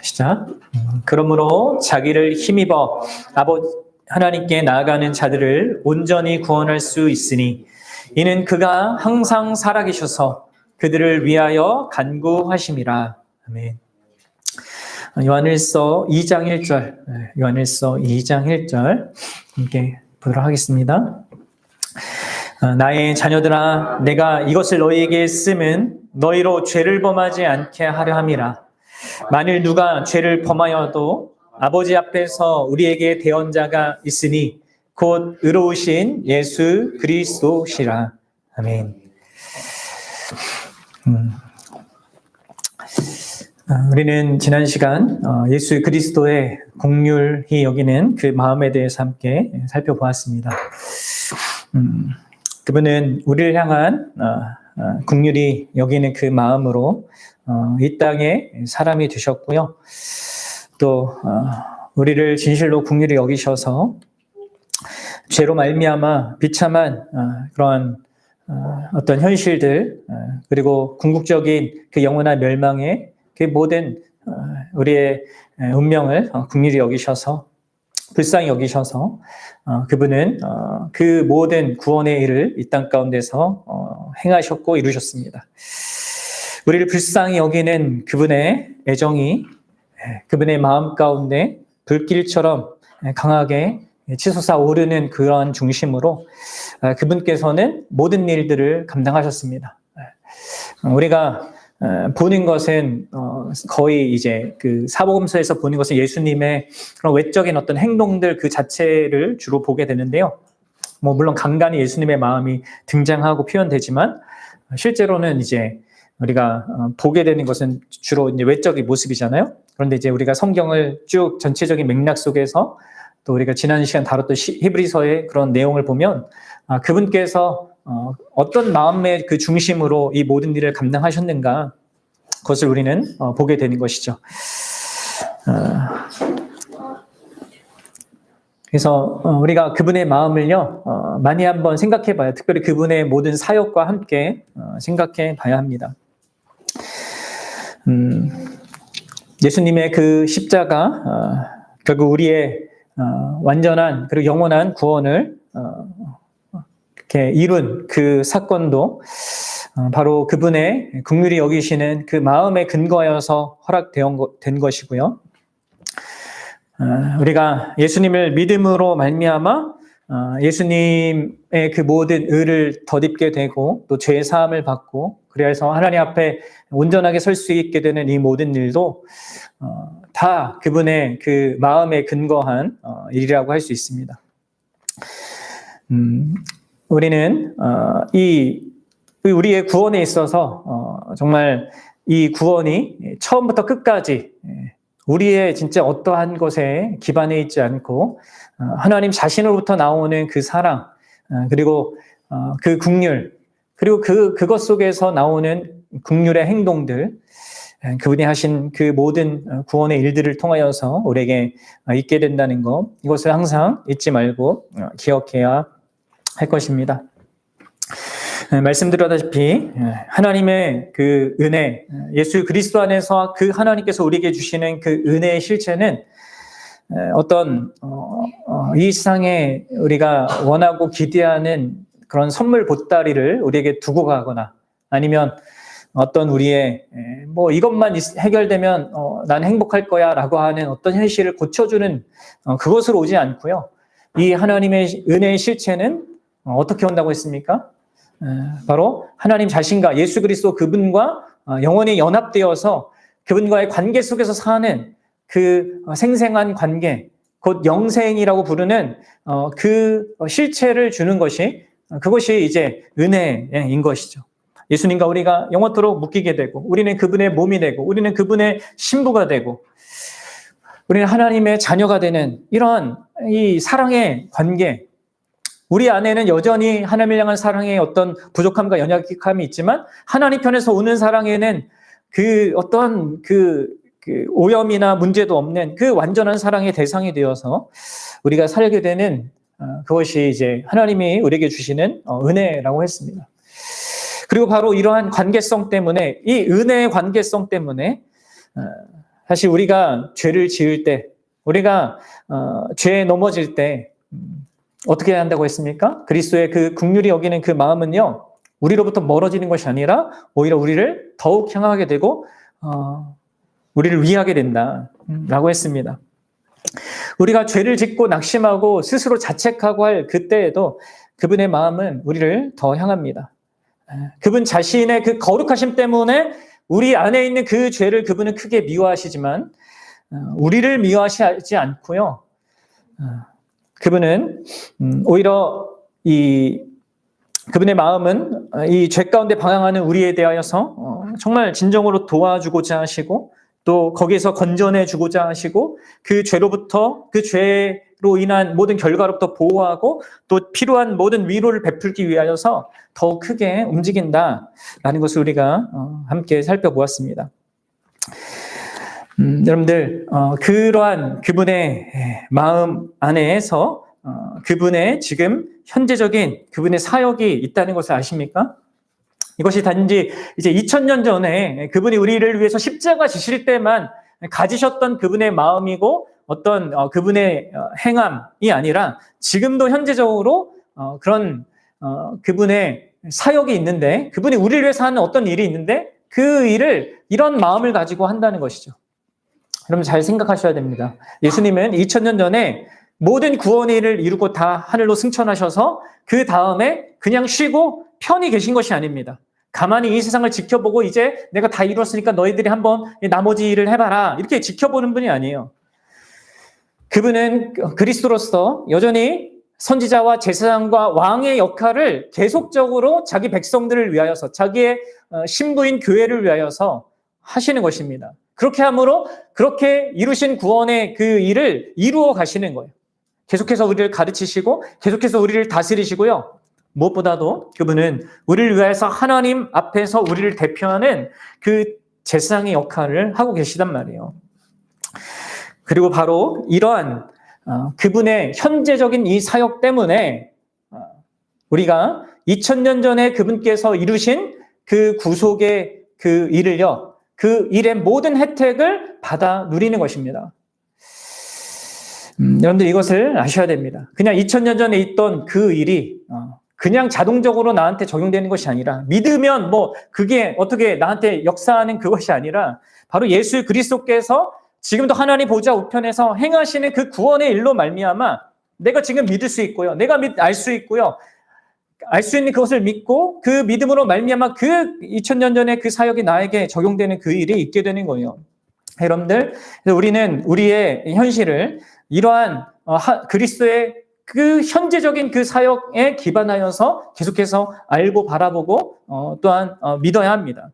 시작. 그러므로 자기를 힘입어 아버지 하나님께 나아가는 자들을 온전히 구원할 수 있으니 이는 그가 항상 살아계셔서 그들을 위하여 간구하심이라. 아멘. 요한일서 2장 1절, 요한일서 2장 1절 함께 보도록 하겠습니다. 나의 자녀들아, 내가 이것을 너희에게 쓰면 너희로 죄를 범하지 않게 하려 함이라. 만일 누가 죄를 범하여도 아버지 앞에서 우리에게 대언자가 있으니 곧 의로우신 예수 그리스도시라. 아멘. 우리는 지난 시간 예수 그리스도의 긍휼히 여기는 그 마음에 대해서 함께 살펴보았습니다. 그분은 우리를 향한 긍휼히 여기는 그 마음으로 이 땅에 사람이 되셨고요. 또 우리를 진실로 긍휼히 여기셔서 죄로 말미암아 비참한 그런 어떤 현실들 그리고 궁극적인 그 영원한 멸망의 그 모든 우리의 운명을 긍휼히 여기셔서 불쌍히 여기셔서 그분은 그 모든 구원의 일을 이 땅 가운데서 행하셨고 이루셨습니다. 우리를 불쌍히 여기는 그분의 애정이 그분의 마음 가운데 불길처럼 강하게 치솟아 오르는 그러한 중심으로 그분께서는 모든 일들을 감당하셨습니다. 우리가 보는 것은 거의 이제 그 사복음서에서 보는 것은 예수님의 그런 외적인 어떤 행동들 그 자체를 주로 보게 되는데요. 물론 간간히 예수님의 마음이 등장하고 표현되지만 실제로는 이제 우리가 보게 되는 것은 주로 이제 외적인 모습이잖아요. 그런데 이제 우리가 성경을 쭉 전체적인 맥락 속에서 또 우리가 지난 시간 다뤘던 히브리서의 그런 내용을 보면 그분께서 어떤 마음의 그 중심으로 이 모든 일을 감당하셨는가 그것을 우리는 보게 되는 것이죠. 그래서 우리가 그분의 마음을요 많이 한번 생각해 봐요. 특별히 그분의 모든 사역과 함께 생각해 봐야 합니다. 예수님의 그 십자가 결국 우리의 완전한 그리고 영원한 구원을 이렇게 이룬 그 사건도 바로 그분의 긍휼히 여기시는 그 마음에 근거하여서 허락된 것이고요. 우리가 예수님을 믿음으로 말미암아 예수님의 그 모든 의를 덧입게 되고 또 죄 사함을 받고 그래서 하나님 앞에 온전하게 설 수 있게 되는 이 모든 일도 다 그분의 그 마음에 근거한 일이라고 할 수 있습니다. 우리는 우리의 구원에 있어서 정말 이 구원이 처음부터 끝까지 우리의 진짜 어떠한 것에 기반해 있지 않고 하나님 자신으로부터 나오는 그 사랑 그리고 그 긍휼 그리고 그것 속에서 나오는 긍휼의 행동들 그분이 하신 그 모든 구원의 일들을 통하여서 우리에게 있게 된다는 것 이것을 항상 잊지 말고 기억해야 할 것입니다. 말씀드렸다시피 하나님의 그 은혜, 예수 그리스도 안에서 그 하나님께서 우리에게 주시는 그 은혜의 실체는 어떤 이 세상에 우리가 원하고 기대하는 그런 선물 보따리를 우리에게 두고 가거나 아니면 어떤 우리의 이것만 해결되면 난 행복할 거야 라고 하는 어떤 현실을 고쳐주는 그것으로 오지 않고요. 이 하나님의 은혜의 실체는 어떻게 온다고 했습니까? 바로 하나님 자신과 예수 그리스도 그분과 영원히 연합되어서 그분과의 관계 속에서 사는 그 생생한 관계, 곧 영생이라고 부르는 그 실체를 주는 그것이 이제 은혜인 것이죠. 예수님과 우리가 영원토록 묶이게 되고 우리는 그분의 몸이 되고 우리는 그분의 신부가 되고 우리는 하나님의 자녀가 되는 이런 이 사랑의 관계 우리 안에는 여전히 하나님을 향한 사랑의 어떤 부족함과 연약함이 있지만 하나님 편에서 오는 사랑에는 그 어떤 그 오염이나 문제도 없는 그 완전한 사랑의 대상이 되어서 우리가 살게 되는 그것이 이제 하나님이 우리에게 주시는 은혜라고 했습니다. 그리고 바로 이러한 관계성 때문에 이 은혜의 관계성 때문에 사실 우리가 죄를 지을 때, 우리가 죄에 넘어질 때 어떻게 해야 한다고 했습니까? 그리스도의 그 긍휼히 여기는 그 마음은요, 우리로부터 멀어지는 것이 아니라 오히려 우리를 더욱 향하게 되고 우리를 위하게 된다라고 했습니다. 우리가 죄를 짓고 낙심하고 스스로 자책하고 할 그때에도 그분의 마음은 우리를 더 향합니다. 그분 자신의 그 거룩하심 때문에 우리 안에 있는 그 죄를 그분은 크게 미워하시지만 우리를 미워하시지 않고요. 그분은 오히려 그분의 마음은 이 죄 가운데 방황하는 우리에 대하여서 정말 진정으로 도와주고자 하시고 또 거기에서 건져내 주고자 하시고 그 죄로부터 그 죄로 인한 모든 결과로부터 보호하고 또 필요한 모든 위로를 베풀기 위하여서 더욱 크게 움직인다라는 것을 우리가 함께 살펴보았습니다. 여러분들 그러한 그분의 마음 안에서 그분의 지금 현재적인 그분의 사역이 있다는 것을 아십니까? 이것이 단지 이제 2000년 전에 그분이 우리를 위해서 십자가 지실 때만 가지셨던 그분의 마음이고 어떤 그분의 행함이 아니라 지금도 현재적으로 그런 그분의 사역이 있는데 그분이 우리를 위해서 하는 어떤 일이 있는데 그 일을 이런 마음을 가지고 한다는 것이죠. 여러분 잘 생각하셔야 됩니다. 예수님은 2000년 전에 모든 구원의 일을 이루고 다 하늘로 승천하셔서 그 다음에 그냥 쉬고 편히 계신 것이 아닙니다. 가만히 이 세상을 지켜보고 이제 내가 다 이뤘으니까 너희들이 한번 나머지 일을 해봐라 이렇게 지켜보는 분이 아니에요. 그분은 그리스도로서 여전히 선지자와 제사장과 왕의 역할을 계속적으로 자기 백성들을 위하여서 자기의 신부인 교회를 위하여서 하시는 것입니다. 그렇게 함으로 그렇게 이루신 구원의 그 일을 이루어 가시는 거예요. 계속해서 우리를 가르치시고 계속해서 우리를 다스리시고요. 무엇보다도 그분은 우리를 위해서 하나님 앞에서 우리를 대표하는 그 제사장의 역할을 하고 계시단 말이에요. 그리고 바로 이러한 그분의 현재적인 이 사역 때문에 우리가 2000년 전에 그분께서 이루신 그 구속의 그 일을요, 그 일의 모든 혜택을 받아 누리는 것입니다. 여러분들 이것을 아셔야 됩니다. 그냥 2000년 전에 있던 그 일이 그냥 자동적으로 나한테 적용되는 것이 아니라 믿으면 뭐 그게 어떻게 나한테 역사하는 그것이 아니라 바로 예수 그리스도께서 지금도 하나님 보좌 우편에서 행하시는 그 구원의 일로 말미암아 내가 지금 믿을 수 있고요. 내가 알 수 있고요. 알 수 있는 그것을 믿고 그 믿음으로 말미암아 그 2000년 전에 그 사역이 나에게 적용되는 그 일이 있게 되는 거예요. 여러분들, 우리는 우리의 현실을 이러한 그리스도의 그 현재적인 그 사역에 기반하여서 계속해서 알고 바라보고 또한 믿어야 합니다.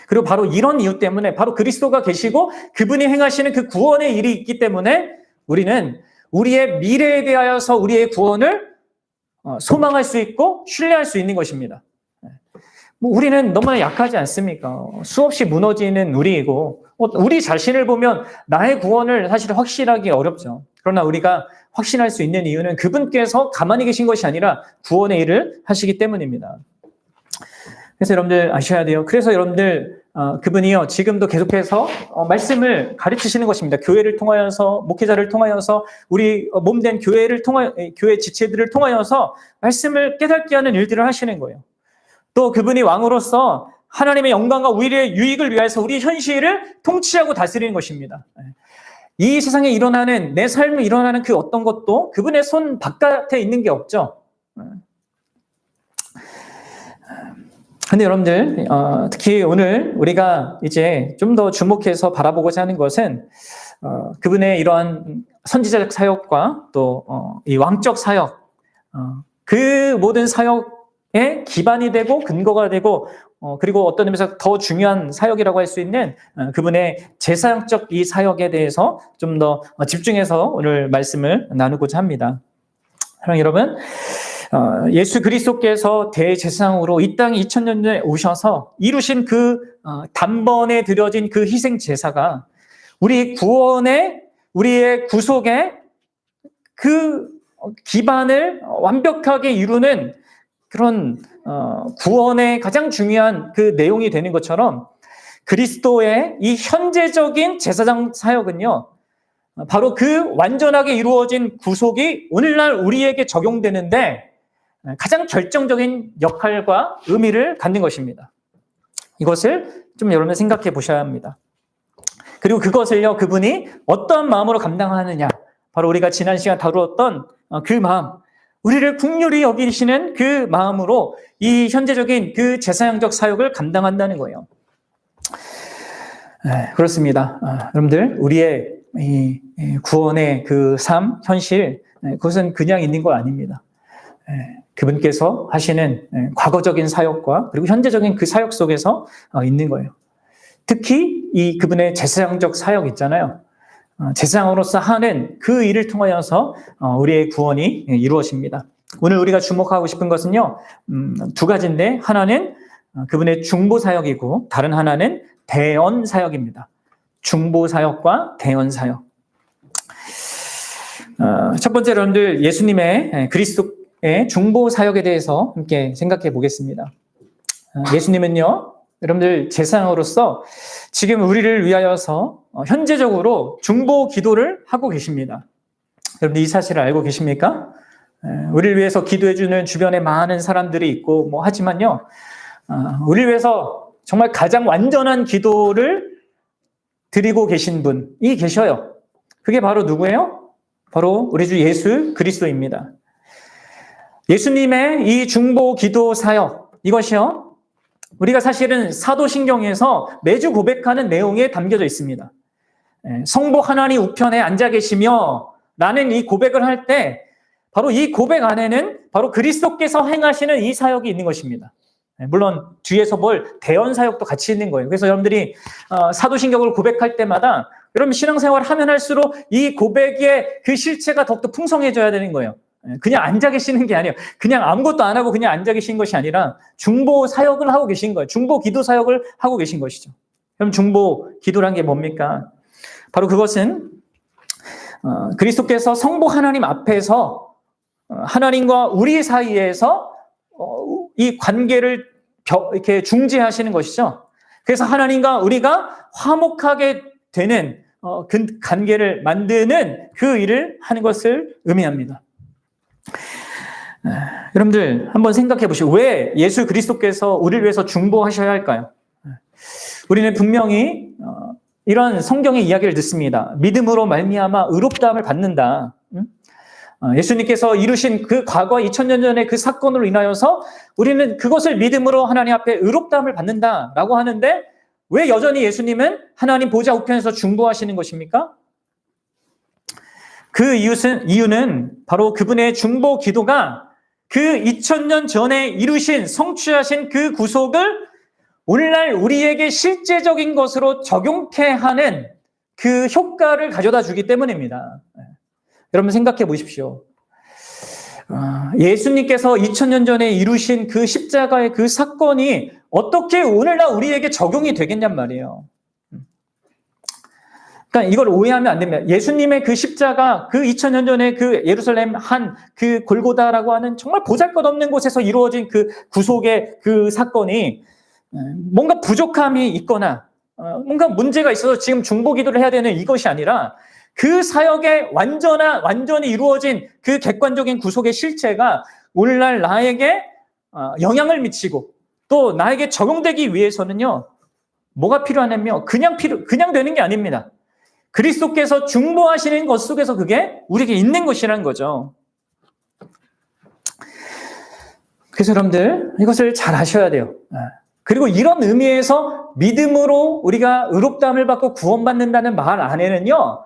그리고 바로 이런 이유 때문에 바로 그리스도가 계시고 그분이 행하시는 그 구원의 일이 있기 때문에 우리는 우리의 미래에 대하여서 우리의 구원을 소망할 수 있고 신뢰할 수 있는 것입니다. 우리는 너무나 약하지 않습니까? 수없이 무너지는 우리이고 우리 자신을 보면 나의 구원을 사실 확신하기 어렵죠. 그러나 우리가 확신할 수 있는 이유는 그분께서 가만히 계신 것이 아니라 구원의 일을 하시기 때문입니다. 그래서 여러분들 아셔야 돼요. 그래서 여러분들 그분이요 지금도 계속해서 말씀을 가르치시는 것입니다. 교회를 통하여서 목회자를 통하여서 우리 몸된 교회를 통하여 교회 지체들을 통하여서 말씀을 깨닫게 하는 일들을 하시는 거예요. 또 그분이 왕으로서 하나님의 영광과 우리의 유익을 위해서 우리 현실을 통치하고 다스리는 것입니다. 이 세상에 일어나는 내 삶에 일어나는 그 어떤 것도 그분의 손 바깥에 있는 게 없죠. 근데 여러분들 특히 오늘 우리가 이제 좀 더 주목해서 바라보고자 하는 것은 그분의 이러한 선지자적 사역과 또 이 왕적 사역 그 모든 사역의 기반이 되고 근거가 되고 그리고 어떤 의미에서 더 중요한 사역이라고 할 수 있는 그분의 제사장적 이 사역에 대해서 좀 더 집중해서 오늘 말씀을 나누고자 합니다. 사랑하는 여러분, 예수 그리스도께서 대제사장으로 이 땅에 2000년 전에 오셔서 이루신 그 단번에 드려진 그 희생 제사가 우리 구원의 우리의 구속의 그 기반을 완벽하게 이루는 그런 구원의 가장 중요한 그 내용이 되는 것처럼 그리스도의 이 현재적인 제사장 사역은요, 바로 그 완전하게 이루어진 구속이 오늘날 우리에게 적용되는데 가장 결정적인 역할과 의미를 갖는 것입니다. 이것을 좀 여러분 생각해 보셔야 합니다. 그리고 그것을요, 그분이 어떠한 마음으로 감당하느냐, 바로 우리가 지난 시간 다루었던 그 마음, 우리를 국률이 여기시는 그 마음으로 이 현재적인 그 제사장적 사역을 감당한다는 거예요. 그렇습니다. 여러분들, 우리의 이 구원의 그 삶, 현실, 그것은 그냥 있는 거 아닙니다. 그분께서 하시는 과거적인 사역과 그리고 현재적인 그 사역 속에서 있는 거예요. 특히 이 그분의 제사장적 사역 있잖아요. 제사장으로서 하는 그 일을 통하여서 우리의 구원이 이루어집니다. 오늘 우리가 주목하고 싶은 것은요, 두 가지인데, 하나는 그분의 중보 사역이고 다른 하나는 대언 사역입니다. 중보 사역과 대언 사역. 첫 번째, 여러분들, 예수님의 그리스도의 중보 사역에 대해서 함께 생각해 보겠습니다. 예수님은요, 여러분들 제사장으로서 지금 우리를 위하여서 현재적으로 중보 기도를 하고 계십니다. 여러분들 이 사실을 알고 계십니까? 우리를 위해서 기도해주는 주변에 많은 사람들이 있고 하지만요, 우리를 위해서 정말 가장 완전한 기도를 드리고 계신 분이 계셔요. 그게 바로 누구예요? 바로 우리 주 예수 그리스도입니다. 예수님의 이 중보 기도 사역, 이것이요, 우리가 사실은 사도신경에서 매주 고백하는 내용에 담겨져 있습니다. 성부 하나님 우편에 앉아 계시며 라는 이 고백을 할 때 바로 이 고백 안에는 바로 그리스도께서 행하시는 이 사역이 있는 것입니다. 물론 뒤에서 대언 사역도 같이 있는 거예요. 그래서 여러분들이 사도신경을 고백할 때마다 여러분 신앙생활 하면 할수록 이 고백의 그 실체가 더욱더 풍성해져야 되는 거예요. 그냥 앉아 계시는 게 아니에요. 그냥 아무것도 안 하고 그냥 앉아 계신 것이 아니라 중보 사역을 하고 계신 거예요. 중보 기도 사역을 하고 계신 것이죠. 그럼 중보 기도란 게 뭡니까? 바로 그것은 그리스도께서 성부 하나님 앞에서 하나님과 우리 사이에서 이 관계를 이렇게 중재하시는 것이죠. 그래서 하나님과 우리가 화목하게 되는 그 관계를 만드는 그 일을 하는 것을 의미합니다. 여러분들 한번 생각해 보시고 왜 예수 그리스도께서 우리를 위해서 중보하셔야 할까요? 우리는 분명히 이런 성경의 이야기를 듣습니다. 믿음으로 말미암아 의롭다함을 받는다. 예수님께서 이루신 그 과거 2000년 전의 그 사건으로 인하여서 우리는 그것을 믿음으로 하나님 앞에 의롭다함을 받는다라고 하는데 왜 여전히 예수님은 하나님 보좌 우편에서 중보하시는 것입니까? 그 이유는 바로 그분의 중보 기도가 그 2000년 전에 이루신 성취하신 그 구속을 오늘날 우리에게 실제적인 것으로 적용케 하는 그 효과를 가져다 주기 때문입니다. 여러분 생각해 보십시오. 예수님께서 2000년 전에 이루신 그 십자가의 그 사건이 어떻게 오늘날 우리에게 적용이 되겠냔 말이에요. 그러니까 이걸 오해하면 안 됩니다. 예수님의 그 십자가, 그 2000년 전에 그 예루살렘 한 그 골고다라고 하는 정말 보잘것없는 곳에서 이루어진 그 구속의 그 사건이 뭔가 부족함이 있거나 뭔가 문제가 있어서 지금 중보기도를 해야 되는 이것이 아니라 그 사역에 완전히 이루어진 그 객관적인 구속의 실체가 오늘날 나에게 영향을 미치고 또 나에게 적용되기 위해서는요, 뭐가 필요하냐면 그냥 되는 게 아닙니다. 그리스도께서 중보하시는 것 속에서 그게 우리에게 있는 것이라는 거죠. 그래서 여러분들 이것을 잘 아셔야 돼요. 그리고 이런 의미에서 믿음으로 우리가 의롭다함을 받고 구원받는다는 말 안에는요,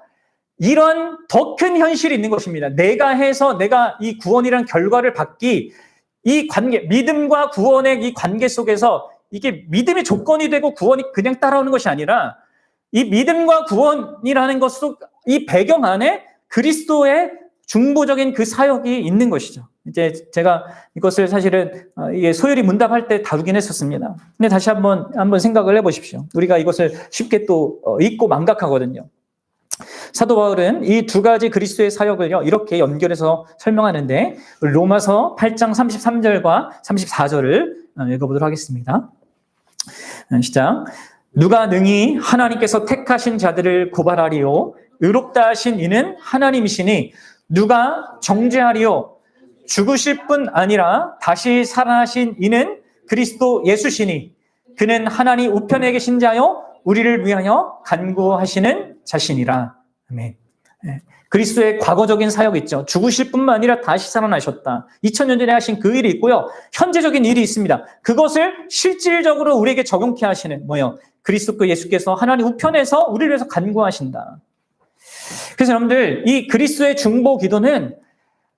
이런 더 큰 현실이 있는 것입니다. 내가 해서 내가 이 구원이란 결과를 받기, 이 관계, 믿음과 구원의 이 관계 속에서 이게 믿음이 조건이 되고 구원이 그냥 따라오는 것이 아니라 이 믿음과 구원이라는 것 속 이 배경 안에 그리스도의 중보적인 그 사역이 있는 것이죠. 이제 제가 이것을 사실은 이게 소율이 문답할 때 다루긴 했었습니다. 근데 다시 한번 생각을 해보십시오. 우리가 이것을 쉽게 또 잊고 망각하거든요. 사도 바울은 이 두 가지 그리스도의 사역을요, 이렇게 연결해서 설명하는데 로마서 8장 33절과 34절을 읽어보도록 하겠습니다. 시작. 누가 능히 하나님께서 택하신 자들을 고발하리요? 의롭다 하신 이는 하나님이시니 누가 정죄하리요? 죽으실 뿐 아니라 다시 살아나신 이는 그리스도 예수시니 그는 하나님 우편에 계신 자요 우리를 위하여 간구하시는 자신이라. 아멘. 그리스도의 과거적인 사역이 있죠. 죽으실 뿐만 아니라 다시 살아나셨다. 2000년 전에 하신 그 일이 있고요. 현재적인 일이 있습니다. 그것을 실질적으로 우리에게 적용케 하시는 뭐예요? 그리스도 예수께서 하나님 우편에서 우리를 위해서 간구하신다. 그래서 여러분들 이 그리스도의 중보 기도는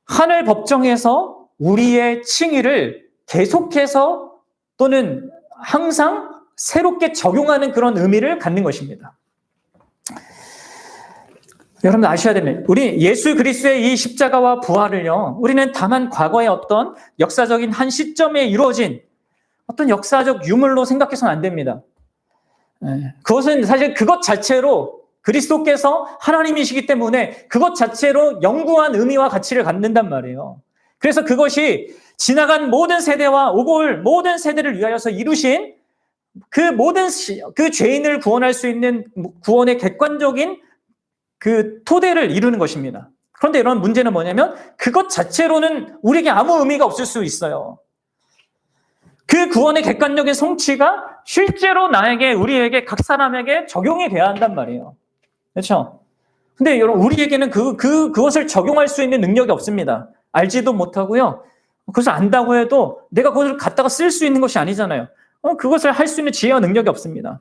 하늘 법정에서 우리의 칭의를 계속해서 또는 항상 새롭게 적용하는 그런 의미를 갖는 것입니다. 여러분 아셔야 됩니다. 우리 예수 그리스도의 이 십자가와 부활을요, 우리는 다만 과거의 어떤 역사적인 한 시점에 이루어진 어떤 역사적 유물로 생각해서는 안 됩니다. 그것은 사실 그것 자체로 그리스도께서 하나님이시기 때문에 그것 자체로 영구한 의미와 가치를 갖는단 말이에요. 그래서 그것이 지나간 모든 세대와 오고 올 모든 세대를 위하여서 이루신 그 모든 그 죄인을 구원할 수 있는 구원의 객관적인 그 토대를 이루는 것입니다. 그런데 이런 문제는 뭐냐면 그것 자체로는 우리에게 아무 의미가 없을 수 있어요. 그 구원의 객관적인 성취가 실제로 나에게, 우리에게, 각 사람에게 적용이 돼야 한단 말이에요. 그렇죠? 근데 여러분, 우리에게는 그것을 적용할 수 있는 능력이 없습니다. 알지도 못하고요. 그것을 안다고 해도 내가 그것을 갖다가 쓸 수 있는 것이 아니잖아요. 그것을 할 수 있는 지혜와 능력이 없습니다.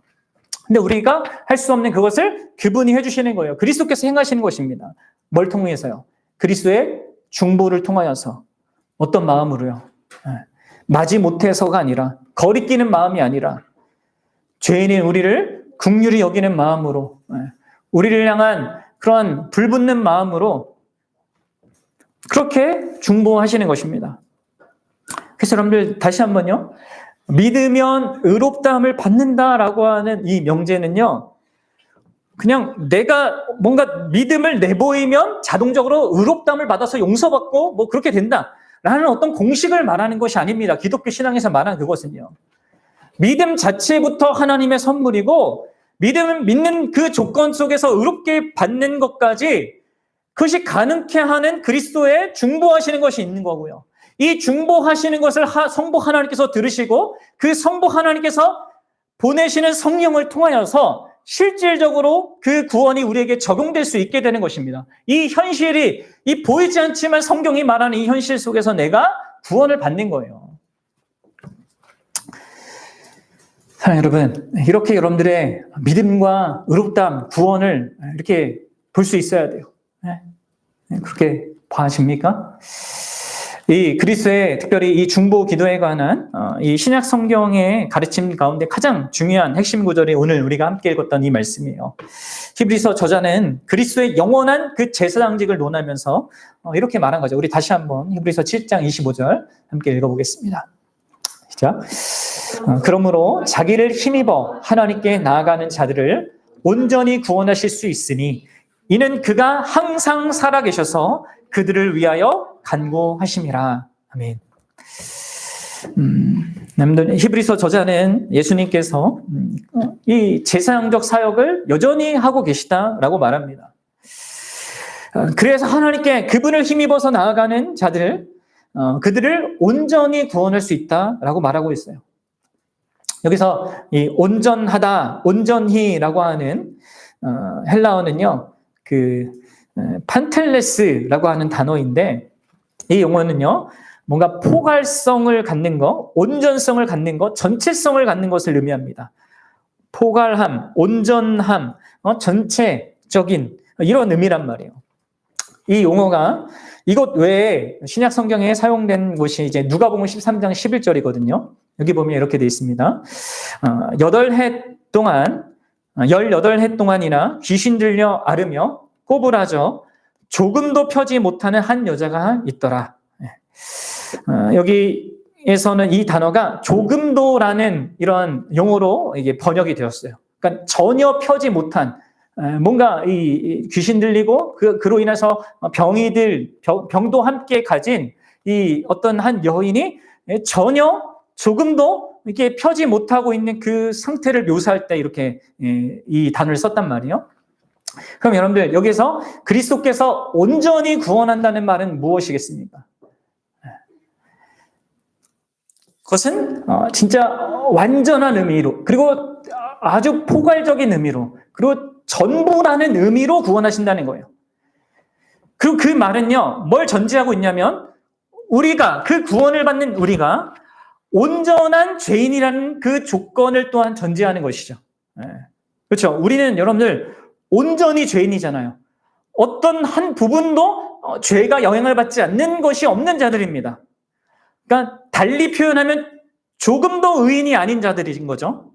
근데 우리가 할 수 없는 그것을 그분이 해주시는 거예요. 그리스도께서 행하시는 것입니다. 뭘 통해서요? 그리스도의 중보를 통하여서. 어떤 마음으로요? 마지 못해서가 아니라, 거리끼는 마음이 아니라, 죄인인 우리를 긍휼히 여기는 마음으로, 우리를 향한 그런 불붙는 마음으로 그렇게 중보하시는 것입니다. 그래서 여러분들 다시 한번요. 믿으면 의롭다함을 받는다라고 하는 이 명제는요. 그냥 내가 뭔가 믿음을 내보이면 자동적으로 의롭다함을 받아서 용서받고 뭐 그렇게 된다라는 어떤 공식을 말하는 것이 아닙니다. 기독교 신앙에서 말하는 그것은요. 믿음 자체부터 하나님의 선물이고 믿음은 믿는 그 조건 속에서 의롭게 받는 것까지 그것이 가능케 하는 그리스도의 중보하시는 것이 있는 거고요. 이 중보하시는 것을 성부 하나님께서 들으시고 그 성부 하나님께서 보내시는 성령을 통하여서 실질적으로 그 구원이 우리에게 적용될 수 있게 되는 것입니다. 이 현실이, 이 보이지 않지만 성경이 말하는 이 현실 속에서 내가 구원을 받는 거예요. 사랑하는 여러분, 이렇게 여러분들의 믿음과 의롭다함, 구원을 이렇게 볼 수 있어야 돼요. 그렇게 봐십니까? 이 그리스도의 특별히 이 중보 기도에 관한 이 신약 성경의 가르침 가운데 가장 중요한 핵심 구절이 오늘 우리가 함께 읽었던 이 말씀이에요. 히브리서 저자는 그리스도의 영원한 그 제사장직을 논하면서 이렇게 말한 거죠. 우리 다시 한번 히브리서 7장 25절 함께 읽어보겠습니다. 시작. 그러므로 자기를 힘입어 하나님께 나아가는 자들을 온전히 구원하실 수 있으니 이는 그가 항상 살아계셔서 그들을 위하여 간구하심이라. 아멘. 히브리서 저자는 예수님께서 이 제사장적 사역을 여전히 하고 계시다라고 말합니다. 그래서 하나님께 그분을 힘입어서 나아가는 자들, 그들을 온전히 구원할 수 있다라고 말하고 있어요. 여기서 이 온전하다, 온전히라고 하는 헬라어는요, 판텔레스라고 하는 단어인데 이 용어는요, 뭔가 포괄성을 갖는 것, 온전성을 갖는 것, 전체성을 갖는 것을 의미합니다. 포괄함, 온전함, 전체적인 이런 의미란 말이에요. 이 용어가 이것 외에 신약 성경에 사용된 곳이 이제 누가복음 13장 11절이거든요. 여기 보면 이렇게 되어 있습니다. 18해 동안이나 귀신 들려 앓으며 꼬부라져 조금도 펴지 못하는 한 여자가 있더라. 여기에서는 이 단어가 조금도라는 이런 용어로 이게 번역이 되었어요. 그러니까 전혀 펴지 못한, 뭔가 이 귀신 들리고 그로 인해서 병도 함께 가진 이 어떤 한 여인이 전혀 조금도 이게 펴지 못하고 있는 그 상태를 묘사할 때 이렇게 이 단어를 썼단 말이에요. 그럼 여러분들 여기서 그리스도께서 온전히 구원한다는 말은 무엇이겠습니까? 그것은 진짜 완전한 의미로, 그리고 아주 포괄적인 의미로, 그리고 전부라는 의미로 구원하신다는 거예요. 그리고 그 말은요, 뭘 전제하고 있냐면 우리가, 그 구원을 받는 우리가 온전한 죄인이라는 그 조건을 또한 전제하는 것이죠. 그렇죠? 우리는 여러분들 온전히 죄인이잖아요. 어떤 한 부분도 죄가 영향을 받지 않는 것이 없는 자들입니다. 그러니까 달리 표현하면 조금도 의인이 아닌 자들인 거죠.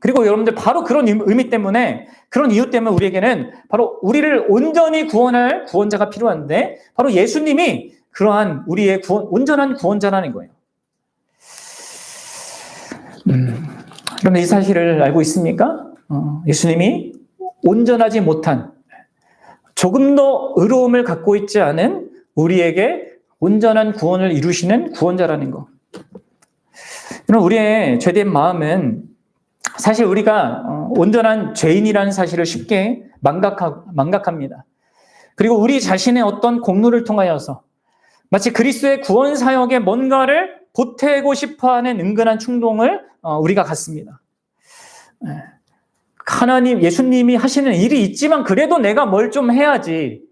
그리고 여러분들 바로 그런 의미 때문에, 그런 이유 때문에 우리에게는 바로 우리를 온전히 구원할 구원자가 필요한데, 바로 예수님이 그러한 우리의 온전한 구원자라는 거예요. 그럼 이 사실을 알고 있습니까? 예수님이 온전하지 못한, 조금도 의로움을 갖고 있지 않은 우리에게 온전한 구원을 이루시는 구원자라는 거. 그럼 우리의 죄된 마음은 사실 우리가 온전한 죄인이라는 사실을 쉽게 망각합니다. 그리고 우리 자신의 어떤 공로를 통하여서 마치 그리스도의 구원 사역에 뭔가를 보태고 싶어하는 은근한 충동을 우리가 갖습니다. 하나님, 예수님이 하시는 일이 있지만 그래도 내가 뭘 좀 해야지.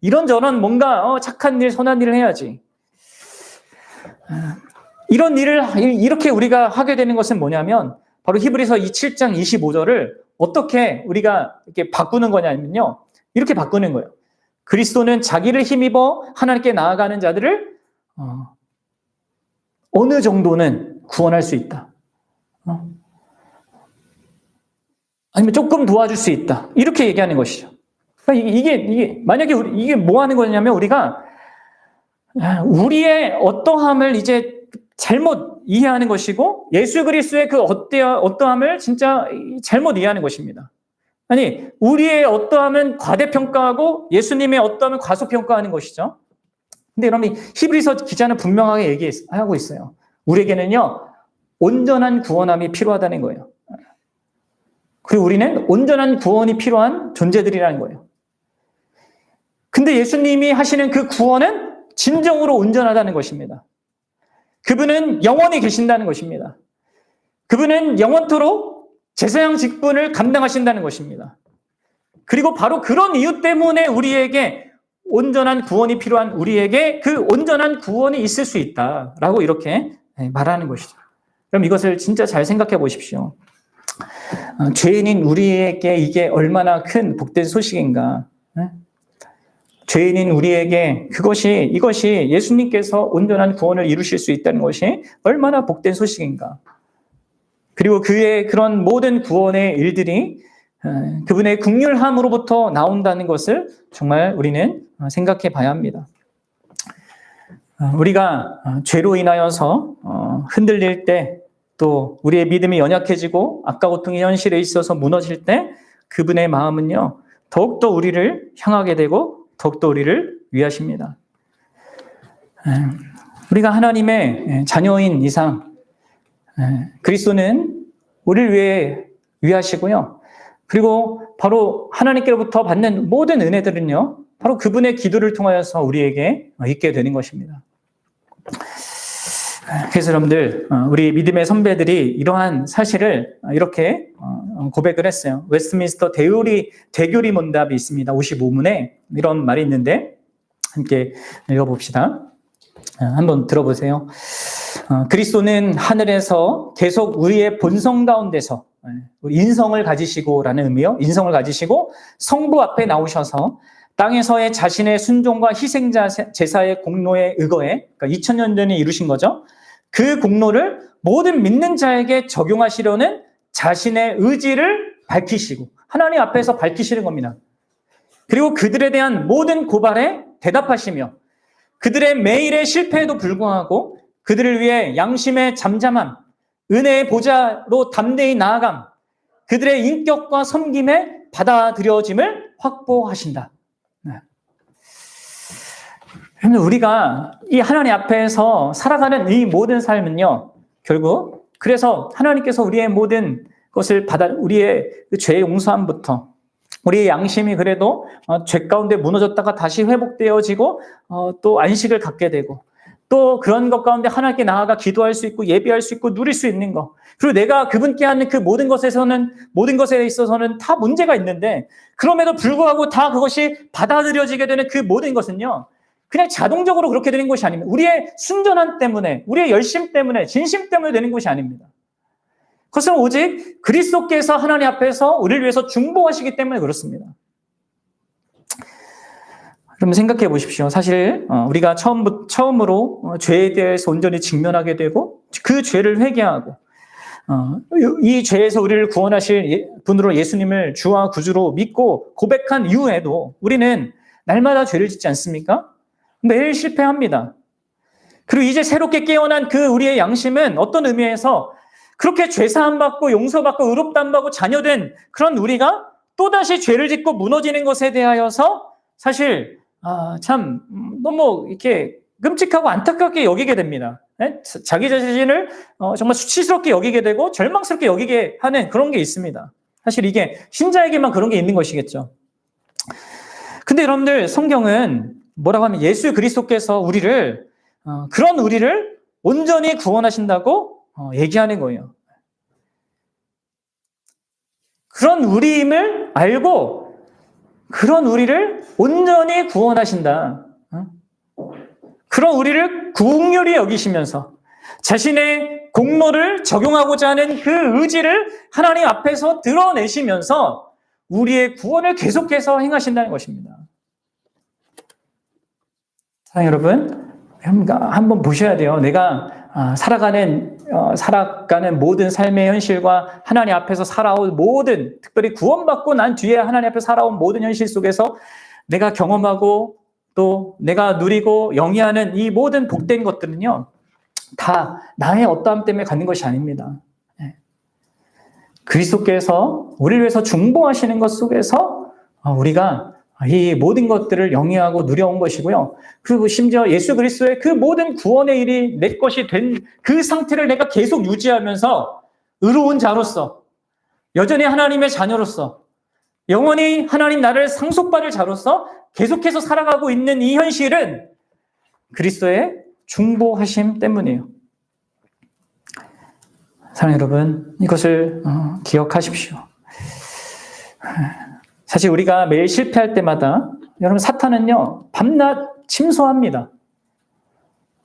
이런저런 뭔가 착한 일, 선한 일을 해야지. 이런 일을 이렇게 우리가 하게 되는 것은 뭐냐면 바로 히브리서 7장 25절을 어떻게 우리가 이렇게 바꾸는 거냐면요. 이렇게 바꾸는 거예요. 그리스도는 자기를 힘입어 하나님께 나아가는 자들을 어느 정도는 구원할 수 있다. 아니면 조금 도와줄 수 있다. 이렇게 얘기하는 것이죠. 그러니까 이게 만약에 이게 뭐 하는 거냐면 우리가 우리의 어떠함을 이제 잘못 이해하는 것이고 예수 그리스도의 그 어떠함을 진짜 잘못 이해하는 것입니다. 아니, 우리의 어떠함은 과대평가하고 예수님의 어떠함은 과소평가하는 것이죠. 근데 여러분, 히브리서 기자는 분명하게 얘기하고 있어요. 우리에게는요, 온전한 구원함이 필요하다는 거예요. 그리고 우리는 온전한 구원이 필요한 존재들이라는 거예요. 근데 예수님이 하시는 그 구원은 진정으로 온전하다는 것입니다. 그분은 영원히 계신다는 것입니다. 그분은 영원토록 제사장 직분을 감당하신다는 것입니다. 그리고 바로 그런 이유 때문에 우리에게 온전한 구원이 필요한 우리에게 그 온전한 구원이 있을 수 있다라고 이렇게 말하는 것이죠. 그럼 이것을 진짜 잘 생각해 보십시오. 죄인인 우리에게 이게 얼마나 큰 복된 소식인가. 죄인인 우리에게 이것이 예수님께서 온전한 구원을 이루실 수 있다는 것이 얼마나 복된 소식인가. 그리고 그의 그런 모든 구원의 일들이 그분의 긍휼함으로부터 나온다는 것을 정말 우리는 생각해 봐야 합니다. 우리가 죄로 인하여서 흔들릴 때, 또 우리의 믿음이 연약해지고 악과 고통의 현실에 있어서 무너질 때 그분의 마음은요 더욱더 우리를 향하게 되고 더욱더 우리를 위하십니다. 우리가 하나님의 자녀인 이상 그리스도는 우리를 위해 위하시고요. 그리고 바로 하나님께로부터 받는 모든 은혜들은요 바로 그분의 기도를 통하여서 우리에게 있게 되는 것입니다. 그래서 여러분들, 우리 믿음의 선배들이 이러한 사실을 이렇게 고백을 했어요. 웨스트민스터 대교리 문답이 있습니다. 55문에 이런 말이 있는데 함께 읽어봅시다. 한번 들어보세요. 그리스도는 하늘에서 계속 우리의 본성 가운데서 인성을 가지시고라는 의미요. 인성을 가지시고 성부 앞에 나오셔서 땅에서의 자신의 순종과 희생자 제사의 공로에 의거해, 그러니까 2000년 전에 이루신 거죠. 그 공로를 모든 믿는 자에게 적용하시려는 자신의 의지를 밝히시고 하나님 앞에서 밝히시는 겁니다. 그리고 그들에 대한 모든 고발에 대답하시며 그들의 매일의 실패에도 불구하고 그들을 위해 양심의 잠잠함, 은혜의 보좌로 담대히 나아감, 그들의 인격과 섬김에 받아들여짐을 확보하신다. 우리가 이 하나님 앞에서 살아가는 이 모든 삶은요, 결국 그래서 하나님께서 우리의 모든 것을 우리의 그 죄의 용서함부터 우리의 양심이 그래도 죄 가운데 무너졌다가 다시 회복되어지고 또 안식을 갖게 되고 또 그런 것 가운데 하나님께 나아가 기도할 수 있고 예배할 수 있고 누릴 수 있는 것. 그리고 내가 그분께 하는 그 모든 것에 있어서는 다 문제가 있는데 그럼에도 불구하고 다 그것이 받아들여지게 되는 그 모든 것은요. 그냥 자동적으로 그렇게 되는 것이 아닙니다. 우리의 순전함 때문에, 우리의 열심 때문에, 진심 때문에 되는 것이 아닙니다. 그것은 오직 그리스도께서 하나님 앞에서 우리를 위해서 중보하시기 때문에 그렇습니다. 그럼 생각해 보십시오. 사실 우리가 처음으로 죄에 대해서 온전히 직면하게 되고 그 죄를 회개하고 이 죄에서 우리를 구원하실 분으로 예수님을 주와 구주로 믿고 고백한 이후에도 우리는 날마다 죄를 짓지 않습니까? 매일 실패합니다. 그리고 이제 새롭게 깨어난 그 우리의 양심은 어떤 의미에서 그렇게 죄사함 받고 용서받고 의롭다함 받고 자녀된 그런 우리가 또다시 죄를 짓고 무너지는 것에 대하여서 사실 참 너무 이렇게 끔찍하고 안타깝게 여기게 됩니다. 네? 자기 자신을 정말 수치스럽게 여기게 되고 절망스럽게 여기게 하는 그런 게 있습니다. 사실 이게 신자에게만 그런 게 있는 것이겠죠. 근데 여러분들 성경은 뭐라고 하면 예수 그리스도께서 그런 우리를 온전히 구원하신다고 얘기하는 거예요. 그런 우리임을 알고 그런 우리를 온전히 구원하신다. 그런 우리를 긍휼히 여기시면서 자신의 공로를 적용하고자 하는 그 의지를 하나님 앞에서 드러내시면서 우리의 구원을 계속해서 행하신다는 것입니다. 사랑하는 여러분, 한번 보셔야 돼요. 내가 살아가는 모든 삶의 현실과 하나님 앞에서 살아온 모든, 특별히 구원받고 난 뒤에 하나님 앞에 살아온 모든 현실 속에서 내가 경험하고 또 내가 누리고 영위하는 이 모든 복된 것들은요, 다 나의 어떠함 때문에 갖는 것이 아닙니다. 그리스도께서 우리를 위해서 중보하시는 것 속에서 우리가 이 모든 것들을 영위하고 누려온 것이고요. 그리고 심지어 예수 그리스도의 그 모든 구원의 일이 내 것이 된 그 상태를 내가 계속 유지하면서 의로운 자로서, 여전히 하나님의 자녀로서, 영원히 하나님 나를 상속받을 자로서 계속해서 살아가고 있는 이 현실은 그리스도의 중보하심 때문이에요. 사랑하는 여러분, 이것을 기억하십시오. 사실 우리가 매일 실패할 때마다 여러분 사탄은요 밤낮 침소합니다.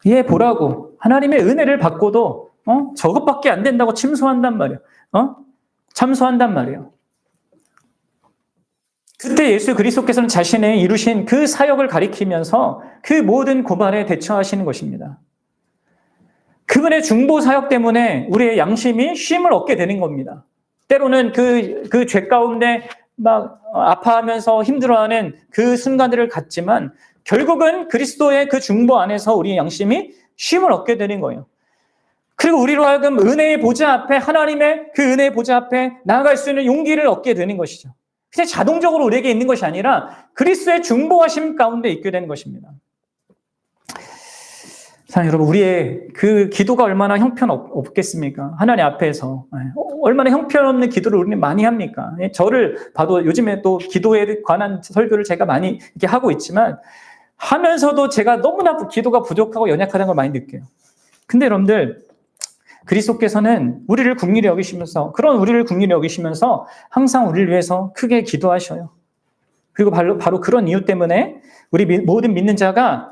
얘 보라고 하나님의 은혜를 받고도 저것밖에 안 된다고 침소한단 말이에요. 참소한단 말이에요. 그때 예수 그리스도께서는 자신의 이루신 그 사역을 가리키면서 그 모든 고발에 대처하시는 것입니다. 그분의 중보 사역 때문에 우리의 양심이 쉼을 얻게 되는 겁니다. 때로는 그 죄 가운데 막 아파하면서 힘들어하는 그 순간들을 갖지만 결국은 그리스도의 그 중보 안에서 우리의 양심이 쉼을 얻게 되는 거예요. 그리고 우리로 하여금 은혜의 보좌 앞에 하나님의 그 은혜의 보좌 앞에 나아갈 수 있는 용기를 얻게 되는 것이죠. 그냥 자동적으로 우리에게 있는 것이 아니라 그리스도의 중보하심 가운데 있게 되는 것입니다. 사랑하는 여러분, 우리의 그 기도가 얼마나 형편없겠습니까? 하나님 앞에서. 얼마나 형편없는 기도를 우리는 많이 합니까? 저를 봐도 요즘에 또 기도에 관한 설교를 제가 많이 이렇게 하고 있지만 하면서도 제가 너무나 기도가 부족하고 연약하다는 걸 많이 느껴요. 근데 여러분들, 그리스도께서는 우리를 긍휼히 여기시면서 그런 우리를 긍휼히 여기시면서 항상 우리를 위해서 크게 기도하셔요. 그리고 바로 그런 이유 때문에 우리 모든 믿는 자가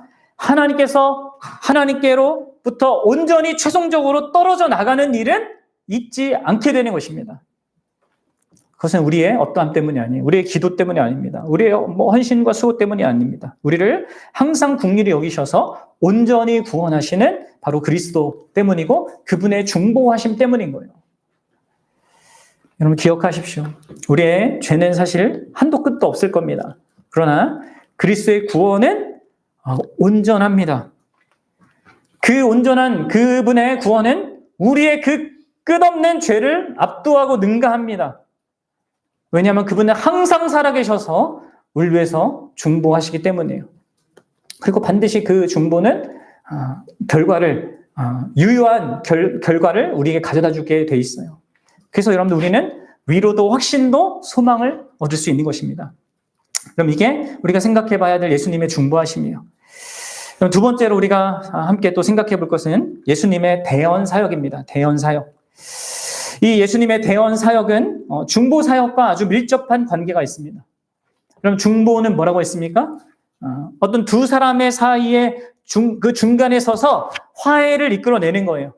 하나님께로부터 온전히 최종적으로 떨어져 나가는 일은 있지 않게 되는 것입니다. 그것은 우리의 어떠함 때문이 아니에요. 우리의 기도 때문이 아닙니다. 우리의 헌신과 수고 때문이 아닙니다. 우리를 항상 긍휼히 여기셔서 온전히 구원하시는 바로 그리스도 때문이고 그분의 중보하심 때문인 거예요. 여러분 기억하십시오. 우리의 죄는 사실 한도 끝도 없을 겁니다. 그러나 그리스도의 구원은 온전합니다. 그 온전한 그분의 구원은 우리의 그 끝없는 죄를 압도하고 능가합니다. 왜냐하면 그분은 항상 살아계셔서 우리를 위해서 중보하시기 때문이에요. 그리고 반드시 그 중보는 결과를 유효한 결과를 우리에게 가져다 주게 돼 있어요. 그래서 여러분들 우리는 위로도 확신도 소망을 얻을 수 있는 것입니다. 그럼 이게 우리가 생각해 봐야 될 예수님의 중보하심이에요. 그럼 두 번째로 우리가 함께 또 생각해 볼 것은 예수님의 대언 사역입니다. 대언 사역. 이 예수님의 대언 사역은 중보 사역과 아주 밀접한 관계가 있습니다. 그럼 중보는 뭐라고 했습니까? 어떤 두 사람의 사이에 그 중간에 서서 화해를 이끌어내는 거예요.